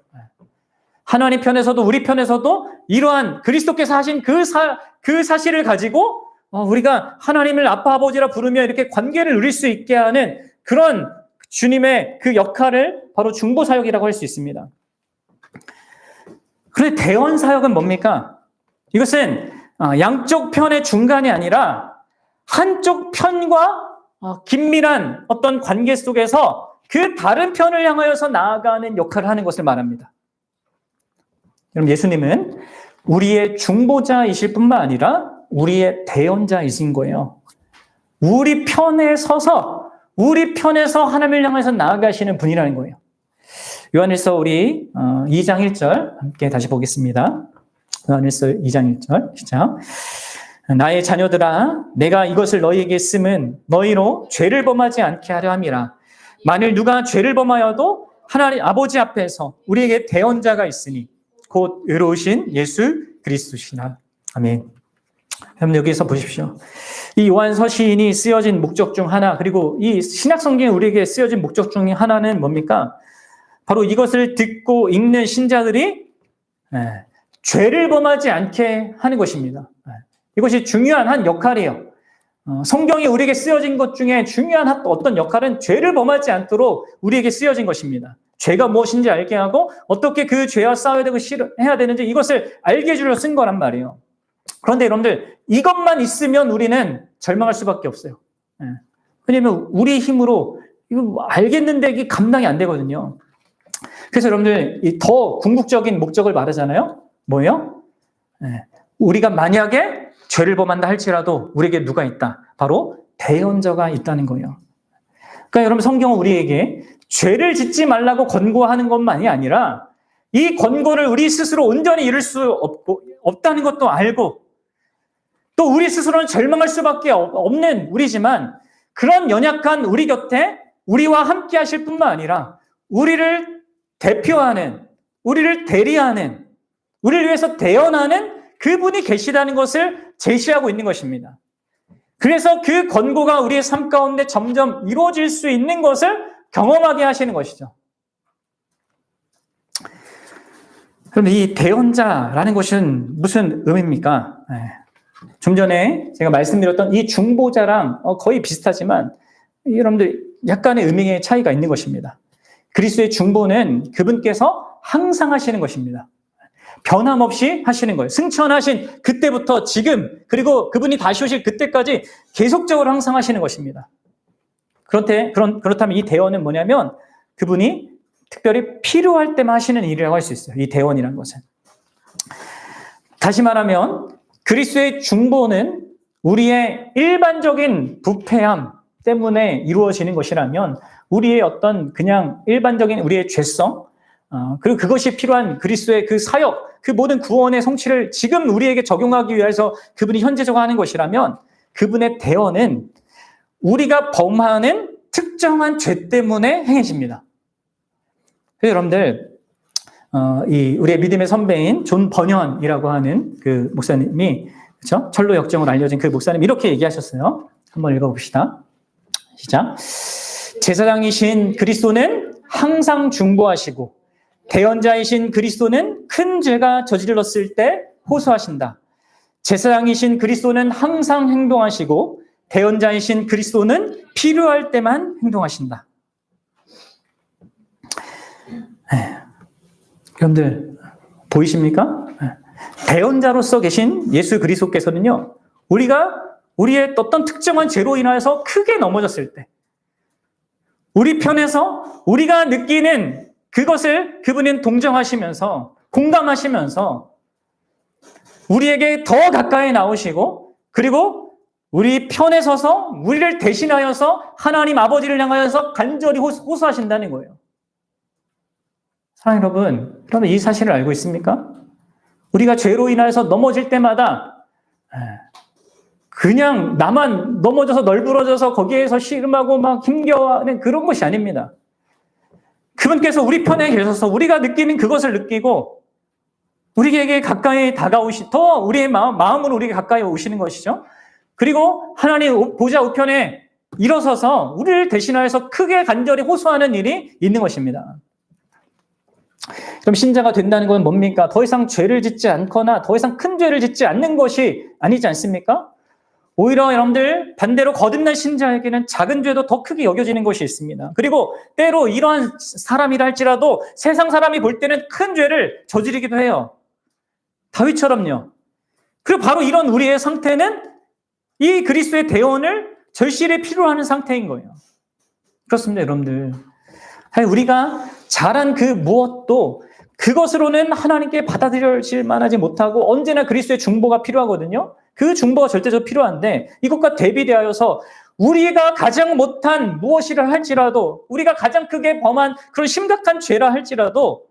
하나님 편에서도 우리 편에서도 이러한 그리스도께서 하신 그 사실을 가지고 우리가 하나님을 아빠 아버지라 부르며 이렇게 관계를 누릴 수 있게 하는 그런 주님의 그 역할을 바로 중보 사역이라고 할 수 있습니다. 그런데 대언 사역은 뭡니까? 이것은 양쪽 편의 중간이 아니라 한쪽 편과 긴밀한 어떤 관계 속에서 그 다른 편을 향하여서 나아가는 역할을 하는 것을 말합니다. 그럼 예수님은 우리의 중보자이실 뿐만 아니라 우리의 대언자이신 거예요. 우리 편에 서서 우리 편에서 하나님을 향해서 나아가시는 분이라는 거예요. 요한일서 우리 2장 1절 함께 다시 보겠습니다. 요한일서 2장 1절 시작. 나의 자녀들아 내가 이것을 너희에게 쓰면 너희로 죄를 범하지 않게 하려 함이라. 만일 누가 죄를 범하여도 하나님 아버지 앞에서 우리에게 대언자가 있으니 곧 의로우신 예수 그리스도시나. 아멘. 그럼 여기서 보십시오. 이 요한서 시인이 쓰여진 목적 중 하나, 그리고 이 신약성경에 우리에게 쓰여진 목적 중에 하나는 뭡니까? 바로 이것을 듣고 읽는 신자들이 죄를 범하지 않게 하는 것입니다. 이것이 중요한 한 역할이에요. 성경이 우리에게 쓰여진 것 중에 중요한 어떤 역할은 죄를 범하지 않도록 우리에게 쓰여진 것입니다. 죄가 무엇인지 알게 하고 어떻게 그 죄와 싸워야 되고 해야 되는지 이것을 알게 해주려 쓴 거란 말이에요. 그런데 여러분들 이것만 있으면 우리는 절망할 수밖에 없어요. 왜냐하면 우리 힘으로 이거 알겠는데 이게 감당이 안 되거든요. 그래서 여러분들 더 궁극적인 목적을 말하잖아요. 뭐예요? 우리가 만약에 죄를 범한다 할지라도 우리에게 누가 있다? 바로 대언자가 있다는 거예요. 그러니까 여러분 성경은 우리에게 죄를 짓지 말라고 권고하는 것만이 아니라 이 권고를 우리 스스로 온전히 이룰 수 없다는 것도 알고 또 우리 스스로는 절망할 수밖에 없는 우리지만 그런 연약한 우리 곁에 우리와 함께 하실 뿐만 아니라 우리를 대표하는, 우리를 대리하는, 우리를 위해서 대언하는 그분이 계시다는 것을 제시하고 있는 것입니다. 그래서 그 권고가 우리의 삶 가운데 점점 이루어질 수 있는 것을 경험하게 하시는 것이죠. 그런데 이 대언자라는 것은 무슨 의미입니까? 좀 전에 제가 말씀드렸던 이 중보자랑 거의 비슷하지만 여러분들 약간의 의미의 차이가 있는 것입니다. 그리스도의 중보는 그분께서 항상 하시는 것입니다. 변함없이 하시는 거예요. 승천하신 그때부터 지금 그리고 그분이 다시 오실 그때까지 계속적으로 항상 하시는 것입니다. 그렇다면 이 대언은 뭐냐면 그분이 특별히 필요할 때만 하시는 일이라고 할 수 있어요. 이 대언이라는 것은. 다시 말하면 그리스도의 중보는 우리의 일반적인 부패함 때문에 이루어지는 것이라면 우리의 어떤 그냥 일반적인 우리의 죄성 그리고 그것이 필요한 그리스도의 그 사역, 그 모든 구원의 성취를 지금 우리에게 적용하기 위해서 그분이 현재적으로 하는 것이라면 그분의 대언은 우리가 범하는 특정한 죄 때문에 행해집니다. 그래서 여러분들 우리의 믿음의 선배인 존 버년이라고 하는 그 목사님이 그렇죠? 철로 역정으로 알려진 그 목사님 이렇게 얘기하셨어요. 한번 읽어봅시다. 시작. 제사장이신 그리스도는 항상 중보하시고 대언자이신 그리스도는 큰 죄가 저질렀을 때 호소하신다. 제사장이신 그리스도는 항상 행동하시고 대언자이신 그리스도는 필요할 때만 행동하신다. 여러분들 보이십니까? 대언자로서 계신 예수 그리스도께서는요. 우리의 어떤 특정한 죄로 인하여서 크게 넘어졌을 때 우리 편에서 우리가 느끼는 그것을 그분은 동정하시면서 공감하시면서 우리에게 더 가까이 나오시고 그리고 우리 편에 서서 우리를 대신하여서 하나님 아버지를 향하여서 간절히 호소하신다는 거예요. 사랑하는 여러분, 그러면 이 사실을 알고 있습니까? 우리가 죄로 인해서 넘어질 때마다 그냥 나만 넘어져서 널브러져서 거기에서 씨름하고 막 힘겨워하는 그런 것이 아닙니다. 그분께서 우리 편에 계셔서 우리가 느끼는 그것을 느끼고 우리에게 가까이 더 우리의 마음으로 우리에게 가까이 오시는 것이죠. 그리고 하나님 보좌 우편에 일어서서 우리를 대신하여서 크게 간절히 호소하는 일이 있는 것입니다. 그럼 신자가 된다는 건 뭡니까? 더 이상 죄를 짓지 않거나 더 이상 큰 죄를 짓지 않는 것이 아니지 않습니까? 오히려 여러분들 반대로 거듭난 신자에게는 작은 죄도 더 크게 여겨지는 것이 있습니다. 그리고 때로 이러한 사람이라 할지라도 세상 사람이 볼 때는 큰 죄를 저지르기도 해요. 다윗처럼요. 그리고 바로 이런 우리의 상태는 이 그리스도의 대언을 절실히 필요로 하는 상태인 거예요. 그렇습니다, 여러분들. 우리가 잘한 그 무엇도 그것으로는 하나님께 받아들여질 만하지 못하고 언제나 그리스도의 중보가 필요하거든요. 그 중보가 절대적으로 필요한데 이것과 대비되어서 우리가 가장 못한 무엇이라 할지라도 우리가 가장 크게 범한 그런 심각한 죄라 할지라도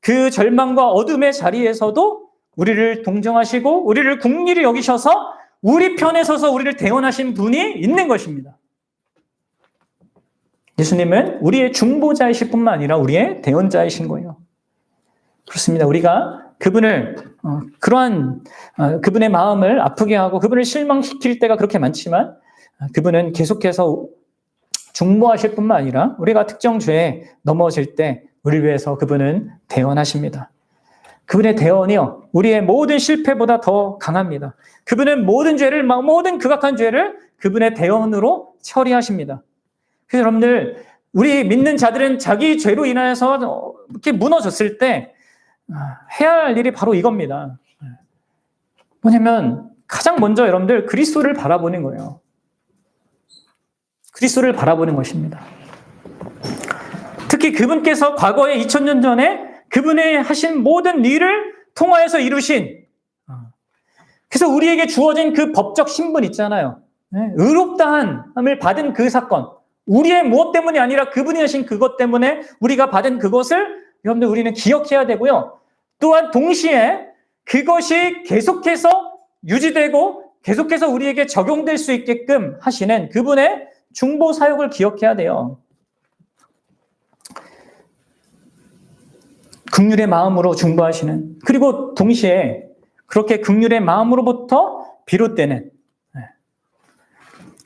그 절망과 어둠의 자리에서도 우리를 동정하시고 우리를 긍휼히 여기셔서 우리 편에 서서 우리를 대언하신 분이 있는 것입니다. 예수님은 우리의 중보자이실 뿐만 아니라 우리의 대언자이신 거예요. 그렇습니다. 우리가 그분을 그러한 그분의 마음을 아프게 하고 그분을 실망시킬 때가 그렇게 많지만 그분은 계속해서 중보하실 뿐만 아니라 우리가 특정 죄에 넘어질 때 우리를 위해서 그분은 대언하십니다. 그분의 대언이요 우리의 모든 실패보다 더 강합니다. 그분은 모든 극악한 죄를 그분의 대언으로 처리하십니다. 그래서 여러분들 우리 믿는 자들은 자기 죄로 인하여서 이렇게 무너졌을 때 해야 할 일이 바로 이겁니다. 뭐냐면 가장 먼저 여러분들 그리스도를 바라보는 거예요. 그리스도를 바라보는 것입니다. 특히 그분께서 과거에 2000년 전에 그분의 하신 모든 일을 통하여서 이루신 그래서 우리에게 주어진 그 법적 신분 있잖아요. 의롭다함을 받은 그 사건 우리의 무엇 때문이 아니라 그분이 하신 그것 때문에 우리가 받은 그것을 여러분들 우리는 기억해야 되고요. 또한 동시에 그것이 계속해서 유지되고 계속해서 우리에게 적용될 수 있게끔 하시는 그분의 중보 사역을 기억해야 돼요. 긍휼의 마음으로 중보하시는 그리고 동시에 그렇게 긍휼의 마음으로부터 비롯되는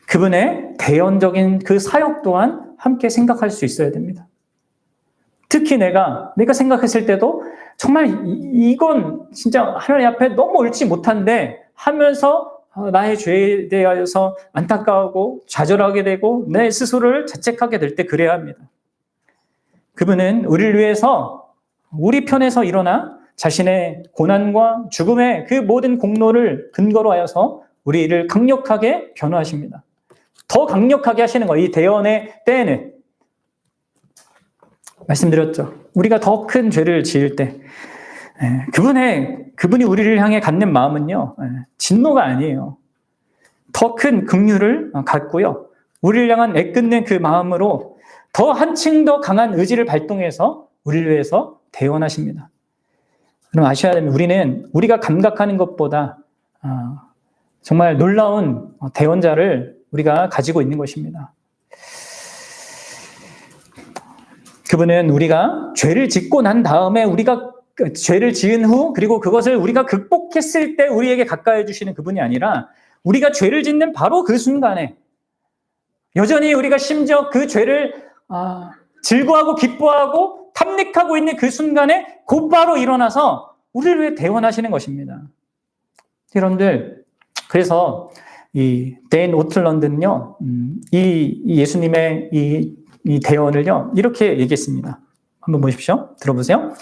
그분의 대언적인 그 사역 또한 함께 생각할 수 있어야 됩니다. 특히 내가 생각했을 때도 정말 이건 진짜 하나님 앞에 너무 옳지 못한데 하면서 나의 죄에 대하여서 안타까워하고 좌절하게 되고 내 스스로를 자책하게 될 때 그래야 합니다. 그분은 우리를 위해서 우리 편에서 일어나 자신의 고난과 죽음의 그 모든 공로를 근거로 하여서 우리를 강력하게 변화하십니다. 더 강력하게 하시는 거예요. 이 대언의 때에는. 말씀드렸죠. 우리가 더 큰 죄를 지을 때 그분이 우리를 향해 갖는 마음은요. 진노가 아니에요. 더 큰 긍휼을 갖고요. 우리를 향한 애끓는 그 마음으로 더 한층 더 강한 의지를 발동해서 우리를 위해서 대언하십니다. 그럼 아셔야 됩니다. 우리는 우리가 감각하는 것보다 정말 놀라운 대언자를 우리가 가지고 있는 것입니다. 그분은 우리가 죄를 짓고 난 다음에 우리가 죄를 지은 후 그리고 그것을 우리가 극복했을 때 우리에게 가까이 해주시는 그분이 아니라 우리가 죄를 짓는 바로 그 순간에 여전히 우리가 심지어 그 죄를 즐거워하고 기뻐하고 탐닉하고 있는 그 순간에 곧바로 일어나서 우리를 위해 대언하시는 것입니다. 여러분들 그래서 이 데인 오틀런드는요 이 예수님의 이 대언을요 이렇게 얘기했습니다. 한번 보십시오. 들어보세요.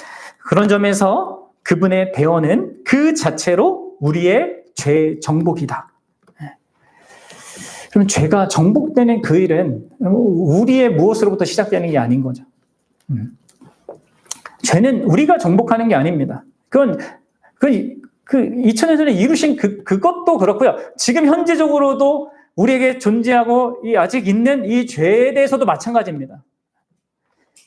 그런 점에서 그분의 대언은 그 자체로 우리의 죄 정복이다. 그럼 죄가 정복되는 그 일은 우리의 무엇으로부터 시작되는 게 아닌 거죠. 죄는 우리가 정복하는 게 아닙니다. 그건 그 2000년 전에 이루신 그것도 그렇고요. 지금 현재적으로도 우리에게 존재하고 아직 있는 이 죄에 대해서도 마찬가지입니다.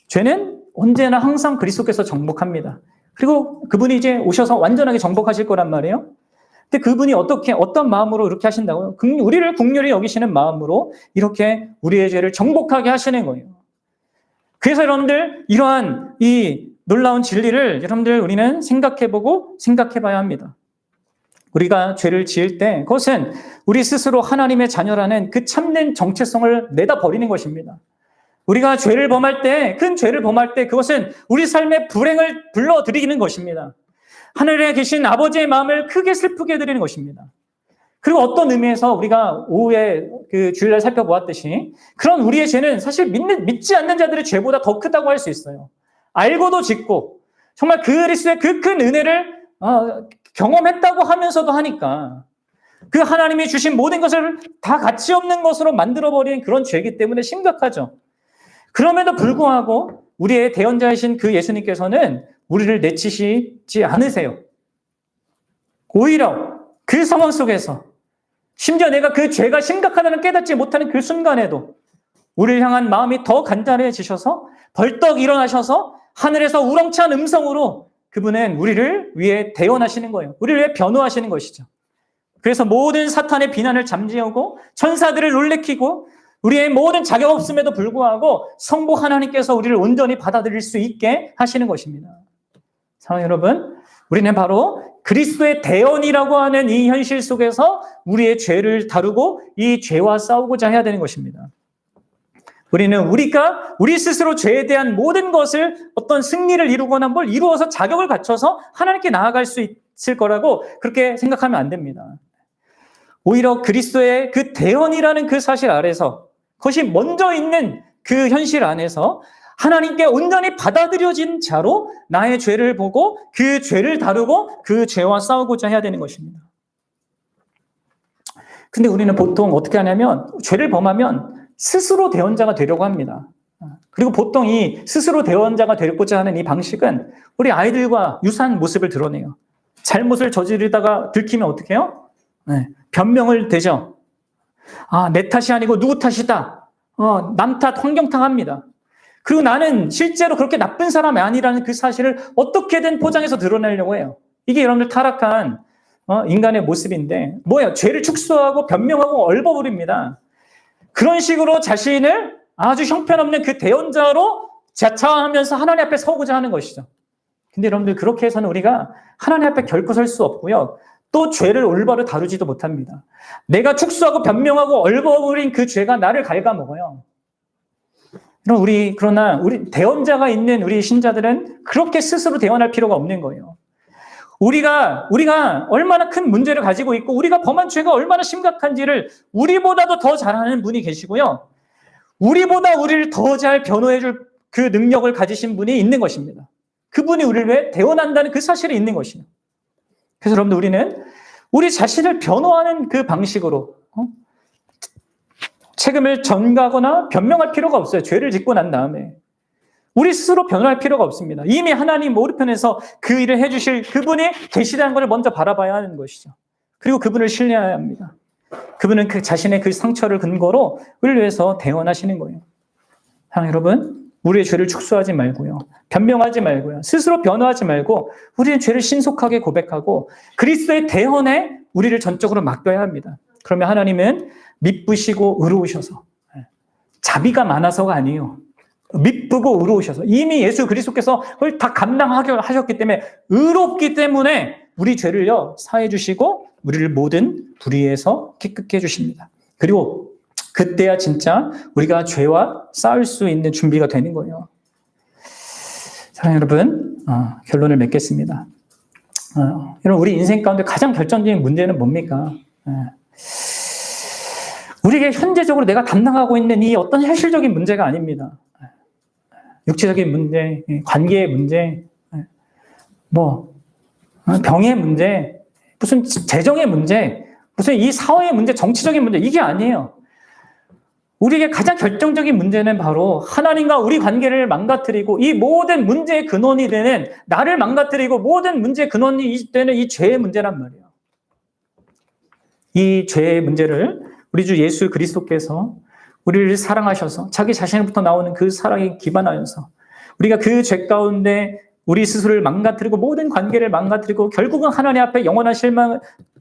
죄는 언제나 항상 그리스도께서 정복합니다. 그리고 그분이 이제 오셔서 완전하게 정복하실 거란 말이에요. 근데 그분이 어떤 마음으로 이렇게 하신다고요? 우리를 긍휼히 여기시는 마음으로 이렇게 우리의 죄를 정복하게 하시는 거예요. 그래서 여러분들 이러한 이 놀라운 진리를 여러분들 우리는 생각해보고 생각해봐야 합니다. 우리가 죄를 지을 때 그것은 우리 스스로 하나님의 자녀라는 그 참된 정체성을 내다 버리는 것입니다. 우리가 죄를 범할 때, 큰 죄를 범할 때 그것은 우리 삶의 불행을 불러들이는 것입니다. 하늘에 계신 아버지의 마음을 크게 슬프게 해드리는 것입니다. 그리고 어떤 의미에서 우리가 오후에 그 주일날 살펴보았듯이 그런 우리의 죄는 사실 믿지 않는 자들의 죄보다 더 크다고 할 수 있어요. 알고도 짓고 정말 그리스도의 그 큰 은혜를 경험했다고 하면서도 하니까 그 하나님이 주신 모든 것을 다 가치 없는 것으로 만들어버린 그런 죄이기 때문에 심각하죠. 그럼에도 불구하고 우리의 대언자이신 그 예수님께서는 우리를 내치시지 않으세요. 오히려 그 상황 속에서 심지어 내가 그 죄가 심각하다는 깨닫지 못하는 그 순간에도 우리를 향한 마음이 더 간절해지셔서 벌떡 일어나셔서 하늘에서 우렁찬 음성으로 그분은 우리를 위해 대언하시는 거예요. 우리를 위해 변호하시는 것이죠. 그래서 모든 사탄의 비난을 잠재우고 천사들을 놀래키고 우리의 모든 자격 없음에도 불구하고 성부 하나님께서 우리를 온전히 받아들일 수 있게 하시는 것입니다. 사랑하는 여러분, 우리는 바로 그리스도의 대언이라고 하는 이 현실 속에서 우리의 죄를 다루고 이 죄와 싸우고자 해야 되는 것입니다. 우리는 우리 스스로 죄에 대한 모든 것을 어떤 승리를 이루거나 뭘 이루어서 자격을 갖춰서 하나님께 나아갈 수 있을 거라고 그렇게 생각하면 안 됩니다. 오히려 그리스도의 그 대언이라는 그 사실 아래서 그것이 먼저 있는 그 현실 안에서 하나님께 온전히 받아들여진 자로 나의 죄를 보고 그 죄를 다루고 그 죄와 싸우고자 해야 되는 것입니다. 근데 우리는 보통 어떻게 하냐면 죄를 범하면 스스로 대언자가 되려고 합니다. 그리고 보통 이 스스로 대언자가 되고자 하는 이 방식은 우리 아이들과 유사한 모습을 드러내요. 잘못을 저지르다가 들키면 어떻게 해요? 변명을 대죠. 내 탓이 아니고 누구 탓이다. 남 탓, 환경 탓합니다. 그리고 나는 실제로 그렇게 나쁜 사람이 아니라는 그 사실을 어떻게든 포장해서 드러내려고 해요. 이게 여러분들 타락한 인간의 모습인데 뭐예요? 죄를 축소하고 변명하고 얼버무립니다. 그런 식으로 자신을 아주 형편없는 그 대언자로 자처하면서 하나님 앞에 서고자 하는 것이죠. 근데 여러분들 그렇게 해서는 우리가 하나님 앞에 결코 설 수 없고요. 또 죄를 올바로 다루지도 못합니다. 내가 축소하고 변명하고 얼버무린 그 죄가 나를 갉아먹어요. 그러나 우리 대언자가 있는 우리 신자들은 그렇게 스스로 대언할 필요가 없는 거예요. 우리가 얼마나 큰 문제를 가지고 있고 우리가 범한 죄가 얼마나 심각한지를 우리보다도 더 잘 아는 분이 계시고요. 우리보다 우리를 더 잘 변호해 줄 그 능력을 가지신 분이 있는 것입니다. 그분이 우리를 위해 대언한다는 그 사실이 있는 것이에요. 그래서 여러분들 우리는 우리 자신을 변호하는 그 방식으로 책임을 전가하거나 변명할 필요가 없어요. 죄를 짓고 난 다음에. 우리 스스로 변호할 필요가 없습니다. 이미 하나님 오른편에서 그 일을 해주실 그분이 계시다는 것을 먼저 바라봐야 하는 것이죠. 그리고 그분을 신뢰해야 합니다. 그분은 그 자신의 그 상처를 근거로 우리를 위해서 대언하시는 거예요. 사랑하는 여러분, 우리의 죄를 축소하지 말고요. 변명하지 말고요. 스스로 변호하지 말고 우리의 죄를 신속하게 고백하고 그리스도의 대언에 우리를 전적으로 맡겨야 합니다. 그러면 하나님은 미쁘시고 의로우셔서 자비가 많아서가 아니에요. 미쁘고 의로우셔서 이미 예수 그리스도께서 그걸 다 감당하셨기 때문에 의롭기 때문에 우리 죄를요 사해 주시고 우리를 모든 불의에서 깨끗게 해주십니다. 그리고 그때야 진짜 우리가 죄와 싸울 수 있는 준비가 되는 거예요. 사랑하는 여러분, 결론을 맺겠습니다. 여러분, 우리 인생 가운데 가장 결정적인 문제는 뭡니까? 우리에게 현재적으로 내가 담당하고 있는 이 어떤 현실적인 문제가 아닙니다. 육체적인 문제, 관계의 문제, 병의 문제, 무슨 재정의 문제, 무슨 이 사회의 문제, 정치적인 문제, 이게 아니에요. 우리에게 가장 결정적인 문제는 바로 하나님과 우리 관계를 망가뜨리고 이 모든 문제의 근원이 되는 나를 망가뜨리고 모든 문제의 근원이 되는 이 죄의 문제란 말이에요. 이 죄의 문제를 우리 주 예수 그리스도께서 우리를 사랑하셔서 자기 자신부터 나오는 그 사랑에 기반하여서 우리가 그 죄 가운데 우리 스스로를 망가뜨리고 모든 관계를 망가뜨리고 결국은 하나님 앞에 영원한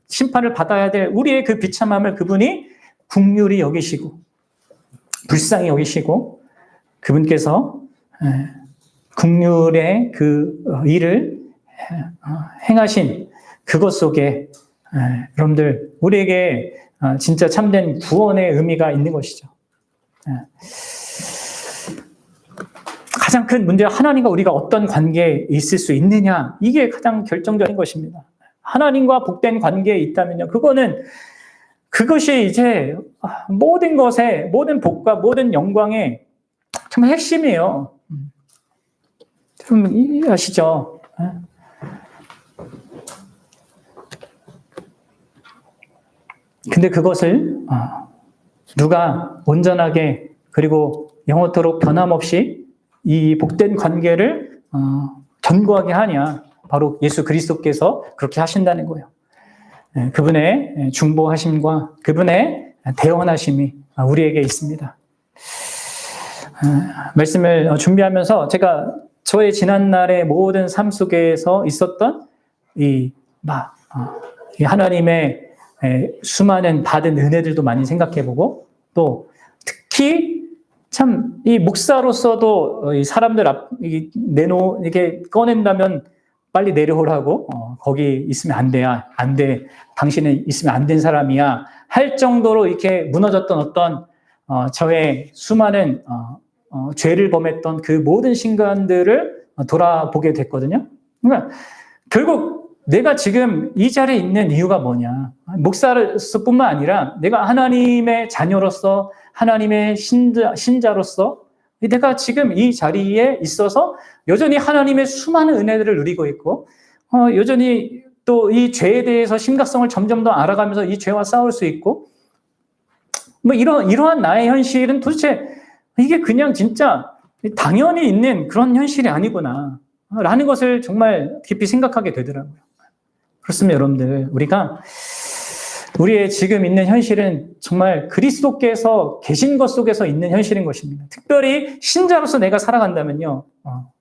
심판을 받아야 될 우리의 그 비참함을 그분이 긍휼히 여기시고 불쌍히 여기시고 그분께서 긍휼의 그 일을 행하신 그것 속에 여러분들 우리에게 진짜 참된 구원의 의미가 있는 것이죠. 가장 큰 문제는 하나님과 우리가 어떤 관계에 있을 수 있느냐, 이게 가장 결정적인 것입니다. 하나님과 복된 관계에 있다면요, 그것이 이제 모든 것에, 모든 복과 모든 영광의 정말 핵심이에요. 좀 이해하시죠? 근데 그것을 누가 온전하게 그리고 영원토록 변함없이 이 복된 관계를 견고하게 하냐? 바로 예수 그리스도께서 그렇게 하신다는 거예요. 그분의 중보하심과 그분의 대언하심이 우리에게 있습니다. 말씀을 준비하면서 제가 저의 지난날의 모든 삶 속에서 있었던 이 하나님의 수많은 받은 은혜들도 많이 생각해보고 또 특히 참 이 목사로서도 이 사람들 이렇게 꺼낸다면 빨리 내려오라고 거기 있으면 안 돼. 당신은 있으면 안 된 사람이야 할 정도로 이렇게 무너졌던 어떤 저의 수많은 죄를 범했던 그 모든 순간들을 돌아보게 됐거든요. 그러니까 결국 내가 지금 이 자리에 있는 이유가 뭐냐? 목사로서뿐만 아니라 내가 하나님의 자녀로서 하나님의 신자로서 내가 지금 이 자리에 있어서 여전히 하나님의 수많은 은혜들을 누리고 있고 여전히 또 이 죄에 대해서 심각성을 점점 더 알아가면서 이 죄와 싸울 수 있고 이러한 나의 현실은 도대체 이게 그냥 진짜 당연히 있는 그런 현실이 아니구나 라는 것을 정말 깊이 생각하게 되더라고요. 그렇습니다, 여러분들. 우리의 지금 있는 현실은 정말 그리스도께서 계신 것 속에서 있는 현실인 것입니다. 특별히 신자로서 내가 살아간다면요,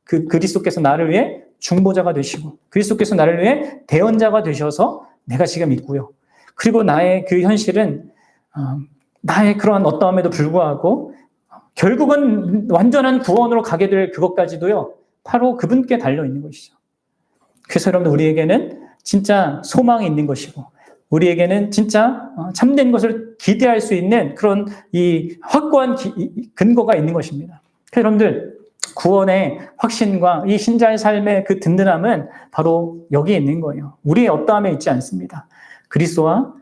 그 그리스도께서 나를 위해 중보자가 되시고 그리스도께서 나를 위해 대언자가 되셔서 내가 지금 있고요. 그리고 나의 그 현실은 나의 그러한 어떠함에도 불구하고 결국은 완전한 구원으로 가게 될 그것까지도요, 바로 그분께 달려 있는 것이죠. 그래서 여러분 우리에게는 진짜 소망이 있는 것이고 우리에게는 진짜 참된 것을 기대할 수 있는 그런 이 확고한 근거가 있는 것입니다. 여러분들 구원의 확신과 이 신자의 삶의 그 든든함은 바로 여기에 있는 거예요. 우리의 어떠함에 있지 않습니다. 그리스도와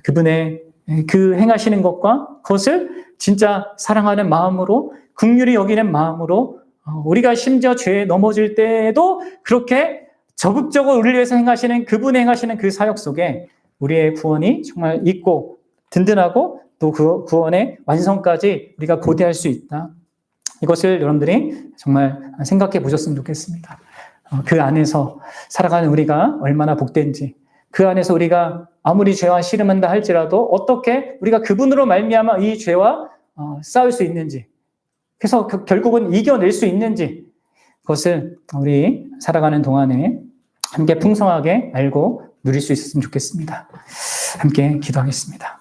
그분의 그 행하시는 것과 그것을 진짜 사랑하는 마음으로 긍휼히 여기는 마음으로 우리가 심지어 죄에 넘어질 때에도 그렇게 적극적으로 우리를 위해서 행하시는 그분의 행하시는 그 사역 속에 우리의 구원이 정말 있고 든든하고 또 그 구원의 완성까지 우리가 고대할 수 있다. 이것을 여러분들이 정말 생각해 보셨으면 좋겠습니다. 그 안에서 살아가는 우리가 얼마나 복된지, 그 안에서 우리가 아무리 죄와 씨름한다 할지라도 어떻게 우리가 그분으로 말미암아 이 죄와 싸울 수 있는지, 그래서 결국은 이겨낼 수 있는지, 그것을 우리 살아가는 동안에 함께 풍성하게 알고 누릴 수 있었으면 좋겠습니다. 함께 기도하겠습니다.